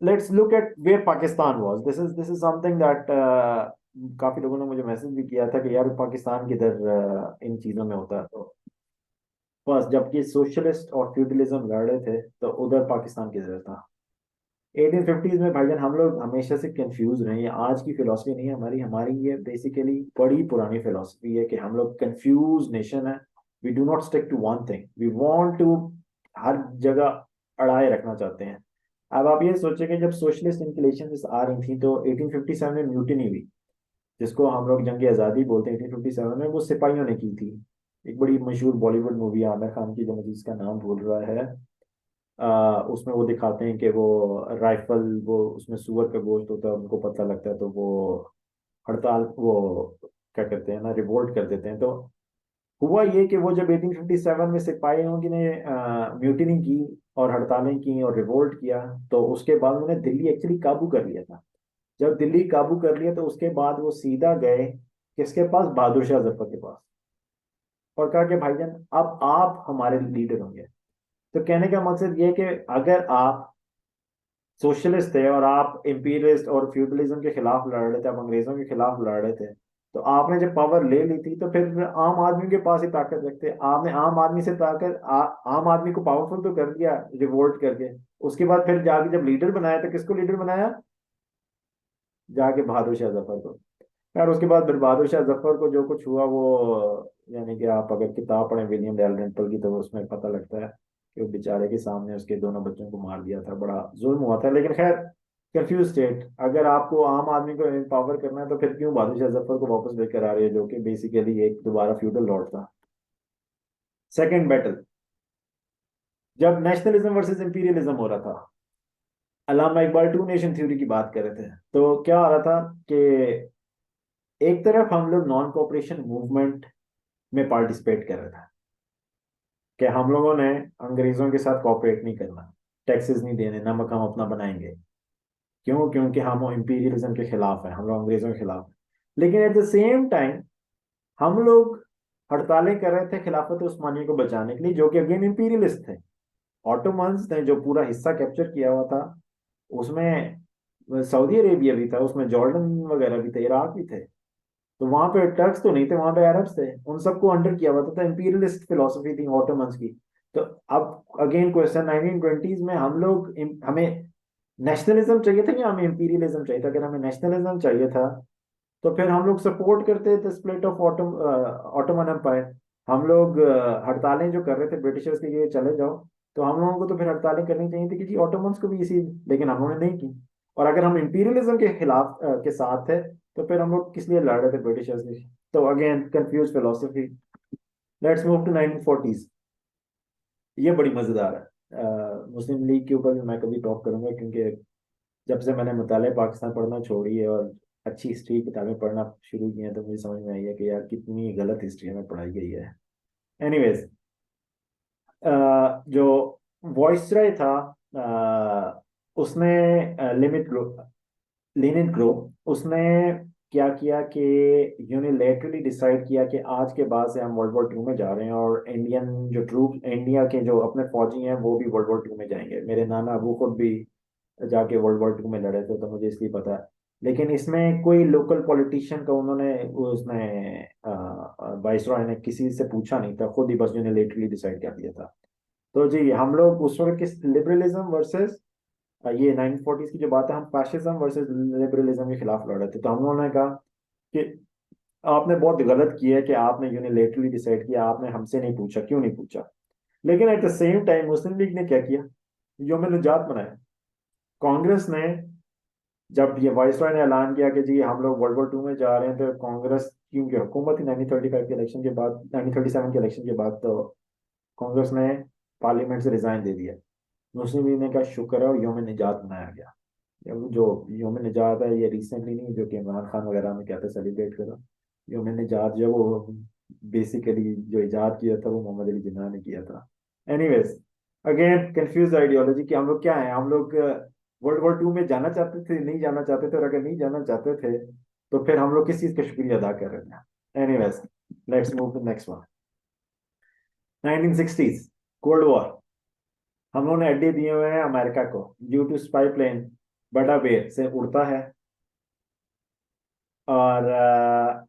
Let's look at where Pakistan was. This is something that काफी लोगों ने मुझे मैसेज भी किया था कि यार पाकिस्तान किधर इन चीजों में होता है। तो बस जबकि सोशलिस्ट और फ्यूडलिज्म लड़ रहे थे तो उधर पाकिस्तान किधर था। 1850s में भाईजान हम लोग हमेशा से कंफ्यूज रहे हैं। आज की फिलोसफी नहीं है हमारी, हमारी ये बेसिकली बड़ी पुरानी फिलोसफी है कि हम लोग कंफ्यूज नेशन है। We do not stick to one thing, we want to हर जगह अड़ाए रखना चाहते हैं। अब आप ये सोचें कि जब सोशलिस्ट इंक्लेशन आ रही थी तो 1857 में म्यूटिनी हुई, जिसको हम लोग जंग आज़ादी बोलते हैं। 1857 में वो सिपाहियों ने की थी। एक बड़ी मशहूर बॉलीवुड मूवी है आमिर खान की, जो मुझे इसका नाम भूल रहा है, उसमें वो दिखाते हैं कि वो राइफल, वो उसमें सुअर का गोश्त होता है, उनको पता लगता है तो वो हड़ताल, वो क्या करते हैं ना, रिवोल्ट कर देते हैं। तो हुआ ये कि वो जब 1857 में सिपाहियों की ने म्यूटिनी की और हड़तालें की और रिवोल्ट किया, तो उसके बाद उन्होंने दिल्ली एक्चुअली काबू कर लिया था। जब दिल्ली काबू कर लिया तो उसके बाद वो सीधा गए किसके पास, बहादुर शाह जफर के पास, और कहा कि भाईजान अब आप हमारे लीडर होंगे। तो कहने का मकसद ये है कि अगर आप सोशलिस्ट थे और आप इंपीरियलिस्ट और फ्यूडलिज्म के खिलाफ लड़ रहे थे, आप अंग्रेजों के खिलाफ लड़ रहे थे, तो आपने जब पावर ले ली थी तो फिर आम आदमी के पास ही ताकत रखते। आपने आम आदमी से ताकत आम आदमी को पावरफुल तो कर दिया रिवोल्ट करके। उसके बाद फिर जाके जब लीडर बनाया तो किसको लीडर बनाया, जाके बहादुर शाह जफर को। यार उसके बाद फिर बहादुर शाह जफर को जो कुछ हुआ वो, यानी कि आप अगर किताब पढ़ें विलियम डैलरम्पल की तो उसमें पता लगता है कि वो बेचारे के सामने उसके दोनों बच्चों को मार दिया था, बड़ा जुल्म हुआ था। लेकिन खैर, कंफ्यूज स्टेट, अगर आपको आम आदमी को एम्पावर करना है तो फिर क्यों बहादुर शाह जफर को वापस लेकर आ रही है, जो कि बेसिकली एक दोबारा फ्यूडल लॉर्ड था। सेकेंड बैटल, जब नेशनलिज्म वर्सेस इंपीरियलिज्म हो रहा था, अल्लामा इकबाल टू नेशन थ्योरी की बात कर रहे थे, तो क्या हो रहा था कि एक तरफ हम लोग नॉन कॉपरेशन मूवमेंट में पार्टिसिपेट कर रहे थे कि हम लोगों ने अंग्रेजों के साथ कॉपरेट नहीं करना, टैक्सेस नहीं देने, नमक हम अपना बनाएंगे। क्यों? क्योंकि हम इंपीरियलिज्म के खिलाफ हैं, हम लोग अंग्रेजों के खिलाफ हैं। लेकिन एट द सेम टाइम हम लोग हड़तालें कर रहे थे खिलाफत उस्मानिया को बचाने के लिए, जो कि अगेन इंपीरियलिस्ट थे। ऑटोमन्स ने जो पूरा हिस्सा कैप्चर किया हुआ था, उसमें सऊदी अरेबिया भी था, उसमें जॉर्डन वगैरह भी थे, इराक भी थे। तो वहां पे टर्क्स तो नहीं थे, वहां पे अरब्स थे, उन सबको अंडर किया हुआ था। तो इंपीरियलिस्ट फिलोसफी थी ऑटोमन्स की। तो अब अगेन क्वेश्चन, 1920s में हम लोग हमें नेशनलिज्म चाहिए था या हमें इंपीरियलिज्म चाहिए था? अगर हमें नेशनलिज्म चाहिए था तो फिर हम लोग सपोर्ट करते थे स्प्लिट ऑफ ऑटोमन एम्पायर। हम लोग हड़तालें जो कर रहे थे ब्रिटिशर्स के लिए, चले जाओ, तो हम लोगों को तो फिर हड़तालें करनी चाहिए थी कि जी ऑटोमन्स को भी इसी, लेकिन हम लोगों ने नहीं की। और अगर हम इंपीरियलिज्म के खिलाफ के साथ थे तो फिर हम लोग किस लिए लड़ रहे थे ब्रिटिशर्स के? तो again confuse philosophy. Let's move to 1940s। ये बड़ी मजेदार है। मुस्लिम लीग के ऊपर भी मैं कभी टॉक करूंगा, क्योंकि जब से मैंने मुताले पाकिस्तान पढ़ना छोड़ी है और अच्छी हिस्ट्री की किताबें पढ़ना शुरू की हैं, तो मुझे समझ में आई है कि यार कितनी गलत हिस्ट्री हमें पढ़ाई गई है। एनीवेज, जो वॉइसरॉय था, उसने लिमिट ग्रुप लिनिन ग्रुप, उसने क्या किया कि यूनिलेटरली डिसाइड किया कि आज के बाद से हम वर्ल्ड वॉर 2 में जा रहे हैं, और इंडियन जो ट्रूप, इंडिया के जो अपने फौजी हैं वो भी वर्ल्ड वॉर 2 में जाएंगे। मेरे नाना अबू खुद भी जाके वर्ल्ड वॉर 2 में लड़े थे, तो मुझे इसलिए पता है। लेकिन इसमें कोई लोकल पॉलिटिशियन का उन्होंने, उसने वाइसरॉय ने किसी से पूछा नहीं था, खुद ही बस यूनिलेटरली डिसाइड कर दिया था। तो जी हम लोग उस वक्त किस, लिबरलिज्म वर्सेस, ये 1940s की जो बात है, हम फैशिज्म वर्सेस लिबरलिज्म के खिलाफ लड़ रहे थे। तो हम लोगों ने कहा कि आपने बहुत गलत किया है कि आपने यूनिलेटरली डिसाइड किया, आपने हमसे नहीं पूछा, क्यों नहीं पूछा? लेकिन eight the same time Muslim league ने क्या किया, यौम निजात मनाया। कांग्रेस ने, जब ये वाइसरॉय ने ऐलान किया कि जी हम लोग वर्ल्ड वॉर 2 में जा रहे हैं, तो कांग्रेस, क्योंकि हुकूमत थी 1935 के इलेक्शन के बाद, 1937 के इलेक्शन के बाद, तो कांग्रेस ने पार्लियामेंट से रिजाइन दे दिया। मुस्लिम लीग ने कहा शुक्र है, और यौम निजात मनाया गया। ये जो यौम निजात है, ये रिसेंटली नहीं, जो कि इमरान खान वगैरह ने कहते सेलिब्रेट करो। यौम निजात जो वो बेसिकली जो इजाद किया था वो मोहम्मद अली जिन्ना ने किया था। एनीवेज, अगेन कंफ्यूज आइडियोलॉजी कि हम लोग क्या है, हम लोग वर्ल्ड वॉर 2 में जाना चाहते थे, नहीं जाना चाहते थे, और अगर नहीं जाना चाहते थे तो फिर हम लोग किस चीज का शुक्रिया अदा कर रहे थे? Anyways, let's move to next one. 1960s, cold war. हम लोगों ने अड्डे दिए हुए हैं अमेरिका को ड्यू टू स्पाई प्लेन। बड़ा बेर से उड़ता है और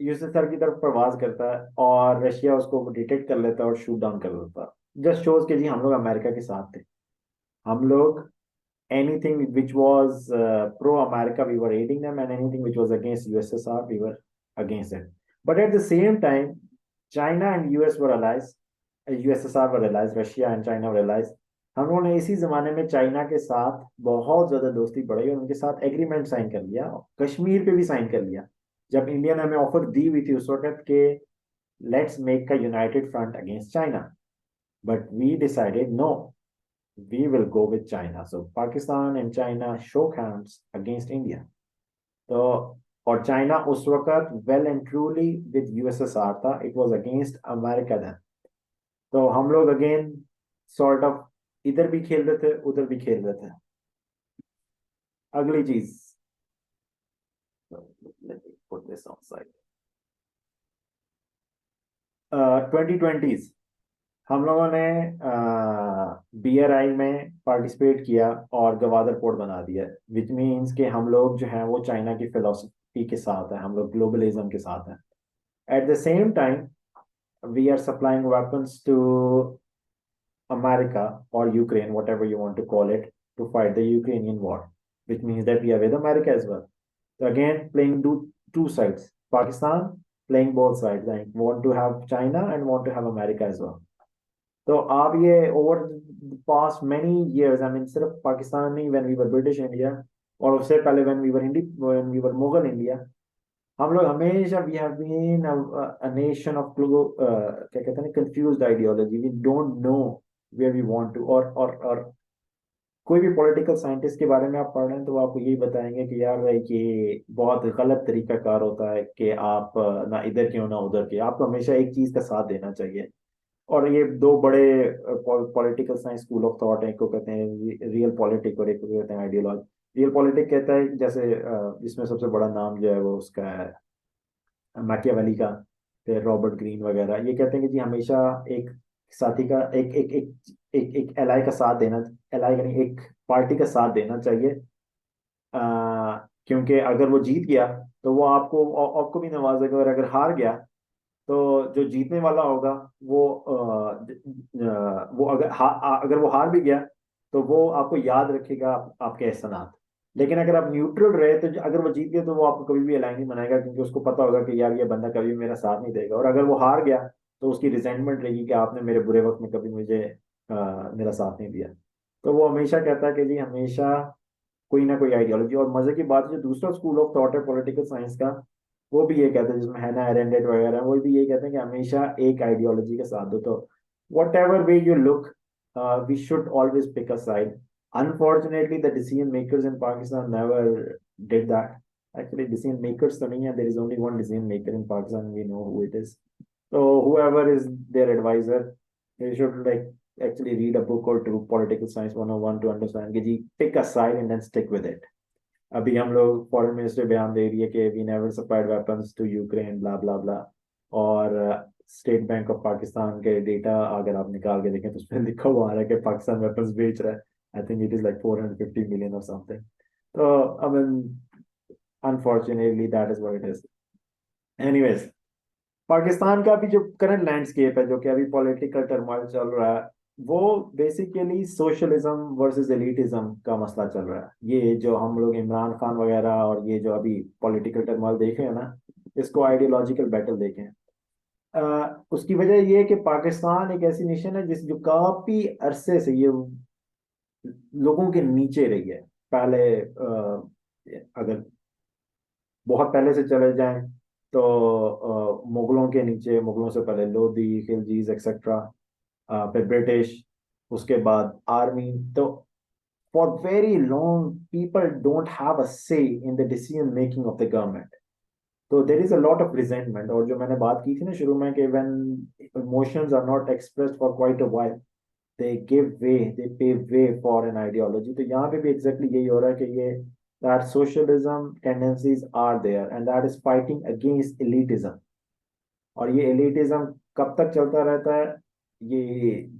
यूएसएसआर की तरफ प्रवास करता है, और रशिया उसको डिटेक्ट कर लेता है और शूट डाउन कर देता है। जस्ट शोज के जी हम लोग अमेरिका के साथ थे। हम लोग anything which was pro-America, we were aiding them, and anything which was against USSR, we were against it. But at the same time, China and US were allies, USSR were allies, Russia and China were allies. हम लोगों ने इसी जमाने में China के साथ बहुत ज्यादा दोस्ती बढ़ाई और उनके साथ एग्रीमेंट साइन कर लिया, कश्मीर पे भी साइन कर लिया। जब इंडिया ने हमें ऑफर दी हुई थी उस वक्त के let's make a united front against China, but we decided no, we will go with China. So Pakistan and China shook hands against India. तो और चाइना उस वक्त well and truly with USSR था, it was against America then. तो हम लोग again sort of इधर भी खेल रहे थे उधर भी खेल रहे थे। अगली चीज, let me put this on side. 2020s हम लोगों ने बीआरआई में पार्टिसिपेट किया और गवादर पोर्ट बना दिया, विच मीन्स कि हम लोग जो है वो चाइना की फिलोसफी के साथ है, हम लोग ग्लोबलिज्म के साथ हैं। At the same time we are supplying weapons to America or Ukraine, whatever you want to call it, to fight the Ukrainian war, which means that we are with America as well. So again, playing two sides. Pakistan playing both sides, like want to have China and want to have America as well. तो आप ये over past many years, I mean सिर्फ पाकिस्तान नहीं, when we were British India और उससे पहले when we were Mughal India, हम लोग हमेशा we have been a nation of क्या कहते हैं, confused ideology, we don't know where we want to. और कोई भी पॉलिटिकल साइंटिस्ट के बारे में आप पढ़ रहे हैं तो वो आपको यही बताएंगे कि यार ये बहुत गलत तरीका कार होता है कि आप ना इधर के हो ना उधर के, आपको हमेशा एक चीज का साथ देना चाहिए। और ये दो बड़े political science school of thought है, एक को कहते हैं रियल पॉलिटिक और एक को कहते हैं आइडियोलॉजी। रियल पॉलिटिक कहता है जैसे जिसमें सबसे बड़ा नाम जो है वो उसका है मैकियावेली का, फिर रॉबर्ट ग्रीन वगैरह, ये कहते हैं कि जी हमेशा एक साथी का एक एलाई का साथ देना, एलाई यानी एक पार्टी का साथ देना चाहिए। क्योंकि अगर वो जीत गया तो वो आपको भी नवाजेगा, और अगर हार गया तो जो जीतने वाला होगा वो वो अगर वो हार भी गया तो वो आपको याद रखेगा आपके एहसानात। लेकिन अगर आप न्यूट्रल रहे तो अगर वो जीत गया तो वो आपको कभी भी अलाइन नहीं बनाएगा, क्योंकि उसको पता होगा कि यार ये बंदा कभी मेरा साथ नहीं देगा। और अगर वो हार गया तो उसकी रिजेंटमेंट रहेगी कि आपने मेरे बुरे वक्त में कभी मुझे मेरा साथ नहीं दिया। तो वो हमेशा कहता है कि जी हमेशा कोई ना कोई आइडियोलॉजी। और मजे की बात है, जो दूसरा स्कूल ऑफ थॉट है पॉलिटिकल साइंस का, वो भी ये कहते हैं, जिसमें हैना एरेंडेट वगैरह है, वो भी ये कहते हैं कि हमेशा एक आइडियोलॉजी के साथ दो। तो whatever way you look, we should always pick a side. Unfortunately the decision makers in Pakistan never did that. Actually decision makers तो नहीं है, there is only one decision maker in Pakistan, we know who it is. So whoever is their advisor, they should like actually read a book or two, political science 101, to understand कि जी pick a side and then stick with it. अभी हम लोग foreign minister बयान दे रही है कि we never supplied weapons to Ukraine blah blah blah. और State bank of Pakistan के डेटा अगर आप निकाल के देखें तो उसमें लिखा हुआ आ रहा है कि पाकिस्तान वेपन्स बेच रहा है। I think it is like 450 million और समथिंग। तो I mean unfortunately that is what it is. Anyways, Pakistan का भी जो करंट लैंडस्केप है, जो कि अभी पॉलिटिकल टर्मोइल चल रहा है, वो बेसिकली सोशलिज्म वर्सेस एलिटिज्म का मसला चल रहा है। ये जो हम लोग इमरान खान वगैरह और ये जो अभी पॉलिटिकल टर्मोइल देख रहे हैं ना, इसको आइडियोलॉजिकल बैटल देखें। उसकी वजह ये है कि पाकिस्तान एक ऐसी नेशन है जिस जो काफी अरसे से ये लोगों के नीचे रही है। पहले अगर बहुत पहले से चले जाएं तो मुगलों के नीचे, मुगलों से पहले लोधी खिलजीज एक्सेट्रा, फिर ब्रिटिश, उसके बाद आर्मी। तो for very long people don't have a say in the decision making of the government. तो there is a lot of resentment. और जो मैंने बात की थी ना शुरू में कि when emotions are not expressed for quite a while, they give way, they pave way for an ideology। तो यहाँ पे भी एग्जैक्टली यही हो रहा है कि ये that socialism tendencies are there and that is fighting against elitism। और ये elitism कब तक चलता रहता है? ये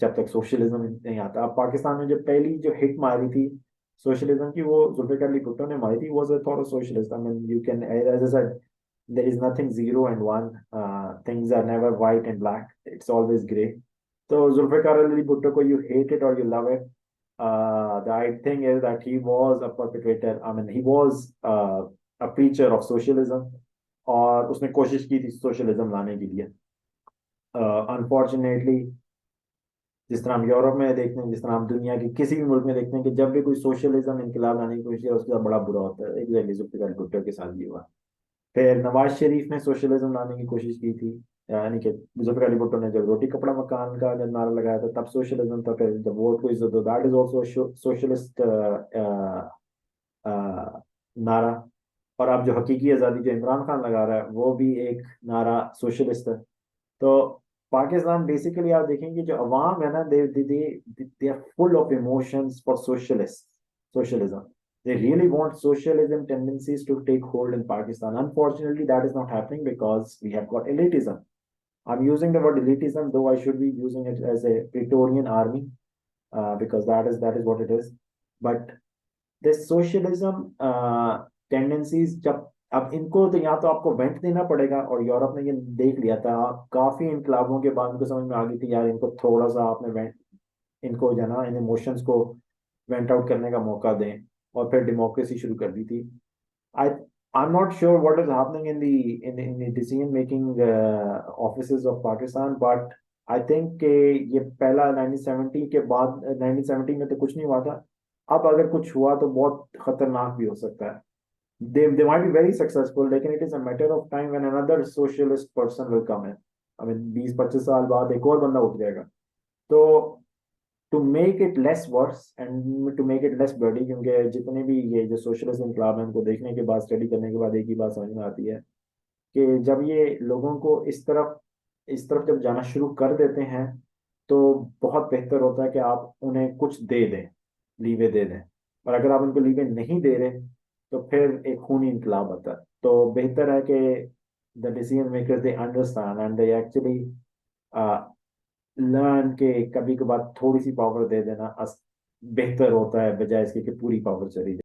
जब तक सोशलिज्म नहीं आता। अब पाकिस्तान में जब पहली जो हिट मारी थी सोशलिज्म की वो जुल्फिकार अली भुट्टो ने मारी थी, was a thought of socialist. I mean you can, as I said, there is nothing zero and one. Things are never white and black, it's always gray. So Zulfikar Ali Bhutto, ko you hate it or you love it, the thing is that he was a perpetrator. I mean, he was a preacher of socialism, और उसने कोशिश की थी socialism लाने के लिए। Unfortunately जिस तरह हम यूरोप में देखते हैं, जिस तरह हम दुनिया के किसी भी मुल्क में देखते हैं कि जब भी कोई सोशलिज्म इनकलाब लाने की कोशिश है उसके साथ बड़ा बुरा होता है, एग्जैक्टली जुल्फिकार भुट्टो के साथ भी हुआ। फिर नवाज शरीफ ने सोशलिज्म लाने की कोशिश की थी, यानी कि जुल्फिकार अली भुट्टो ने जब रोटी कपड़ा मकान का जब नारा लगाया था तब सोशलिज्म था। फिर जब वोट को इज्जत दो, दैट इज ऑल्सो सोशलिस्ट नारा। और अब जो हकीकी आज़ादी जो इमरान खान लगा रहा है वो भी एक नारा सोशलिस्ट है। तो पाकिस्तान बेसिकली आप देखेंगे जो अवाम है ना, they are full of emotions for socialism. They really want socialism tendencies to take hold in Pakistan. Unfortunately, that is not happening because we have got elitism. I'm using the word elitism, though I should be using it as a Praetorian army, because that is what it is. But this socialism tendencies, जब अब इनको तो या तो आपको went देना पड़ेगा, और यूरोप ने ये देख लिया था काफी इनकलाबों के बाद, उनको समझ में आ गई थी यार इनको थोड़ा सा आपने वेंट, इनको जो है ना इन इमोशंस को वेंट आउट करने का मौका दें, और फिर डेमोक्रेसी शुरू कर दी थी। आई I'm not sure what is happening in the decision making offices of Pakistan, but I think कि ये पहला 1970 के बाद, 1970 में तो कुछ नहीं हुआ था। अब अगर कुछ हुआ तो बहुत खतरनाक भी हो सकता है। They might be very successful, लेकिन it is a matter of time when another socialist person will come in. I mean 20-25 साल बाद एक और बंदा उठ जाएगा। तो to make it less worse and to make it less bloody, क्योंकि जितने भी ये जो सोशलिस्ट इनकलाब है उनको देखने के बाद, स्टडी करने के बाद एक ही बात समझ में आती है कि जब ये लोगों को इस तरफ जब जाना शुरू कर देते हैं तो बहुत बेहतर होता है कि आप उन्हें कुछ दे दें, लीवे दे दें। और अगर आप उनको लीवे नहीं दे रहे तो फिर एक खूनी इनकलाब आता है। तो बेहतर है कि the decision makers they understand and they actually learn के कभी कभार थोड़ी सी पावर दे देना बेहतर होता है, बजाय इसके कि पूरी पावर चली जाए।